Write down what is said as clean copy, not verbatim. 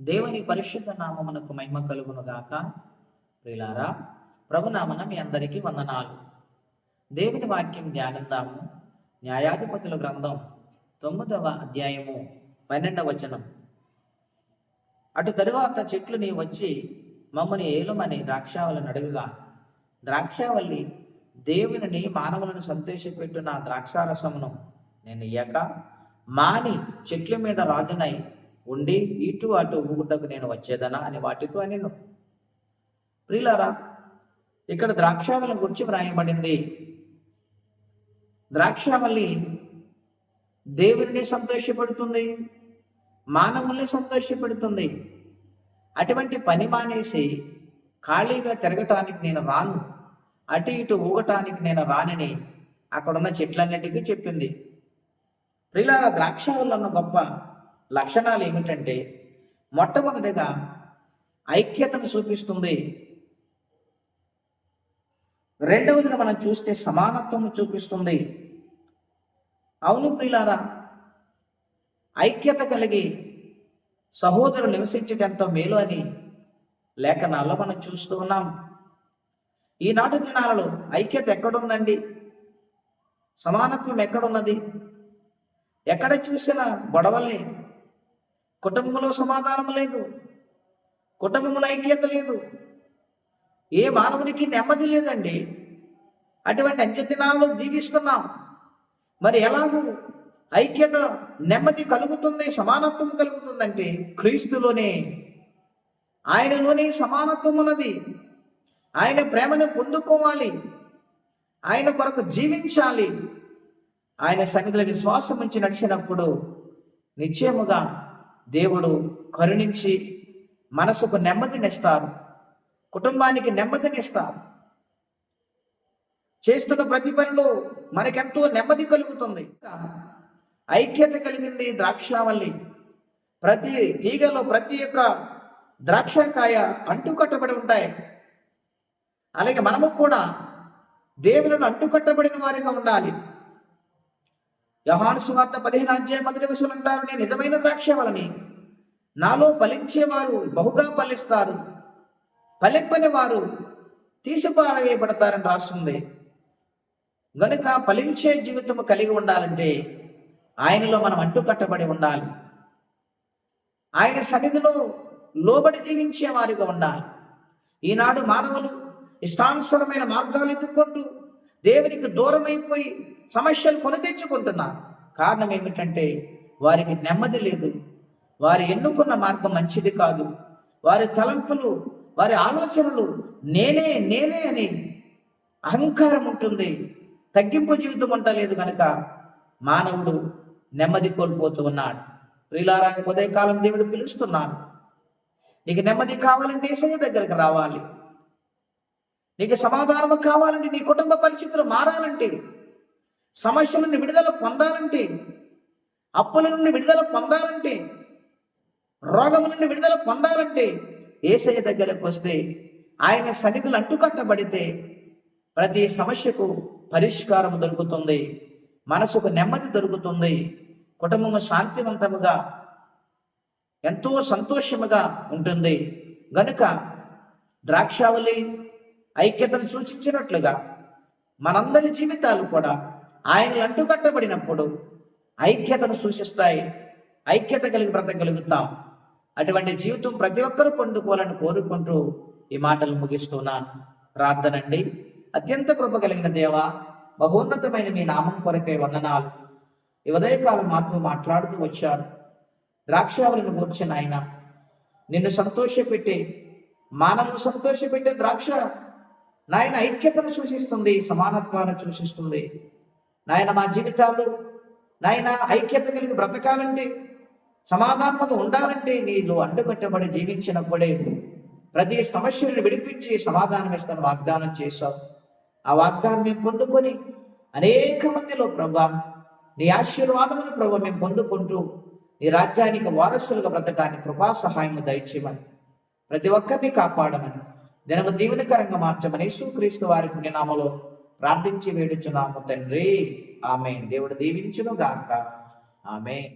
దేవుని పరిశుద్ధ నామమునకు మహిమ కలుగును గాక. ప్రియులారా, ప్రభునామన మీ అందరికీ వందనాలు. దేవుని వాక్యం ధ్యానిద్దాము. న్యాయాధిపతుల గ్రంథం 9వ అధ్యాయము 12వ వచనం. అటు తరువాత చెట్లు నీ వచ్చి మమ్మని ఏలుమని ద్రాక్షావళిని అడుగుగా, ద్రాక్షావల్లి దేవుని మానవులను సంతోషపెట్టిన ద్రాక్షారసమును నేను ఇయ్యక మాని చెట్ల మీద రాజునై ఉండి ఇటు అటు ఊగుటకు నేను వచ్చేదనా అని వాటితో నేను. ప్రియులారా, ఇక్కడ ద్రాక్షావళిని గురించి వ్రాయబడింది. ద్రాక్షావళి దేవుని సంతోషపెడుతుంది, మానవుల్ని సంతోషపెడుతుంది. అటువంటి పని మానేసి ఖాళీగా తిరగటానికి నేను రాను, అటు ఇటు ఊగటానికి నేను రానని అక్కడున్న చెట్లన్నిటికీ చెప్పింది. ప్రియులారా, ద్రాక్షావళి అన్న గొప్ప లక్షణాలు ఏమిటంటే, మొట్టమొదటిగా ఐక్యతను చూపిస్తుంది. రెండవదిగా మనం చూస్తే సమానత్వం చూపిస్తుంది. అవును ప్రియులారా, ఐక్యత కలిగి సహోదరులు నివసించడం ఎంతో మేలు అని లేఖనాల్లో మనం చూస్తూ ఉన్నాం. ఈనాటి దినాలలో ఐక్యత ఎక్కడుందండి? సమానత్వం ఎక్కడున్నది? ఎక్కడ చూసినా గొడవలే. కుటుంబంలో సమాధానం లేదు, కుటుంబంలో ఐక్యత లేదు, ఏ మానవునికి నెమ్మది లేదండి. అటువంటి అంచె దినాల్లో జీవిస్తున్నాం. మరి ఎలాగూ ఐక్యత, నెమ్మది కలుగుతుంది, సమానత్వం కలుగుతుందంటే క్రీస్తులోనే. ఆయనలోనే సమానత్వం ఉన్నది. ఆయన ప్రేమను పొందుకోవాలి, ఆయన కొరకు జీవించాలి. ఆయన సన్నిధిలో విశ్వాసం ఉంచి నడిచినప్పుడు నిశ్చయముగా దేవుడు కరుణించి మనసుకు నెమ్మదినిస్తారు, కుటుంబానికి నెమ్మదినిస్తారు. చేస్తున్న ప్రతి పనిలో మనకెంతో నెమ్మది కలుగుతుంది. ఐక్యత కలిగింది ద్రాక్షావల్లి. ప్రతి తీగలో ప్రతి ఒక్క ద్రాక్షకాయ అంటుకట్టబడి ఉంటాయి. అలాగే మనము కూడా దేవులను అంటుకట్టబడిన వారిగా ఉండాలి. యోహాను సువార్త 15వ అధ్యాయం 1వ వచనం అంటారు, నేను నిజమైన ద్రాక్షావళిని, నాలో ఫలించేవారు బహుగా ఫలిస్తారు, ఫలింపని వారు తీసిపారవేయబడతారని రాస్తుంది. గనుక ఫలించే జీవితము కలిగి ఉండాలంటే ఆయనలో మనం అంటుకట్టబడి ఉండాలి. ఆయన సన్నిధిలో లోబడి జీవించే వారిగా ఉండాలి. ఈనాడు మానవులు ఇష్టానుసరమైన మార్గాలు ఎత్తుకుంటూ దేవునికి దూరం అయిపోయి సమస్యలు కొని తెచ్చుకుంటున్నారు. కారణం ఏమిటంటే వారికి నెమ్మది లేదు. వారు ఎన్నుకున్న మార్గం మంచిది కాదు. వారి తలంపులు, వారి ఆలోచనలు నేనే నేనే అని అహంకారం ఉంటుంది. తగ్గింపు జీవితం ఉండలేదు కనుక మానవుడు నెమ్మది కోల్పోతూ ఉన్నాడు. ప్రియులారా, ఉదయకాలం దేవుడు పిలుస్తున్నాడు. నీకు నెమ్మది కావాలంటే యేసయ్య దగ్గరికి రావాలి. నీకు సమాధానము కావాలంటే, నీ కుటుంబ పరిస్థితులు మారాలంటే, సమస్యల నుండి విడుదల పొందాలంటే, అప్పుల నుండి విడుదల పొందాలంటే, రోగం నుండి విడుదల పొందాలంటే యేసయ్య దగ్గరకు వస్తే, ఆయన సన్నిధులు అంటుకట్టబడితే ప్రతి సమస్యకు పరిష్కారం దొరుకుతుంది, మనసుకు నెమ్మది దొరుకుతుంది, కుటుంబము శాంతివంతముగా ఎంతో సంతోషముగా ఉంటుంది. గనుక ద్రాక్షావళి ఐక్యతను సూచించినట్లుగా మనందరి జీవితాలు కూడా ఆయన అంటుకట్టబడినప్పుడు ఐక్యతను సూచిస్తాయి. ఐక్యత కలిగి బ్రతకగలుగుతాం. అటువంటి జీవితం ప్రతి ఒక్కరూ పొందుకోవాలని కోరుకుంటూ ఈ మాటలు ముగిస్తున్నాను. ప్రార్థనండి. అత్యంత కృప కలిగిన దేవా, మహోన్నతమైన మీ నామం కొరకై వందనాలు. ఈ ఉదయకాలం మాతో మాట్లాడుతూ వచ్చాడు. ద్రాక్షావళిని కూర్చిన ఆయన నిన్ను సంతోషపెట్టి, మానవును సంతోషపెట్టే ద్రాక్ష నాయన ఐక్యతను సూచిస్తుంది, సమానత్వాన్ని సూచిస్తుంది. నాయన మా జీవితాలు నాయన ఐక్యత కలిగి బ్రతకాలంటే, సమాధానంగా ఉండాలంటే నీలో అంటుకట్టబడి జీవించినప్పుడే ప్రతి సమస్యలను విడిపించి సమాధానం ఇస్తాను వాగ్దానం చేశావు. ఆ వాగ్దానం మేము పొందుకొని అనేక మందిలో ప్రభా నీ ఆశీర్వాదమును ప్రభు మేము పొందుకుంటూ నీ రాజ్యానికి వారసులుగా బ్రతకడానికి కృపా సహాయం దయచేయమని, ప్రతి ఒక్కరిని కాపాడమని, దినము దీవెనకరంగా మార్చమని యేసుక్రీస్తు వారి పుణ్యనామములో ప్రార్థించి వేడుచున్నాము తండ్రి. ఆమేన్. దేవుడు దీవించును గాక. ఆమేన్.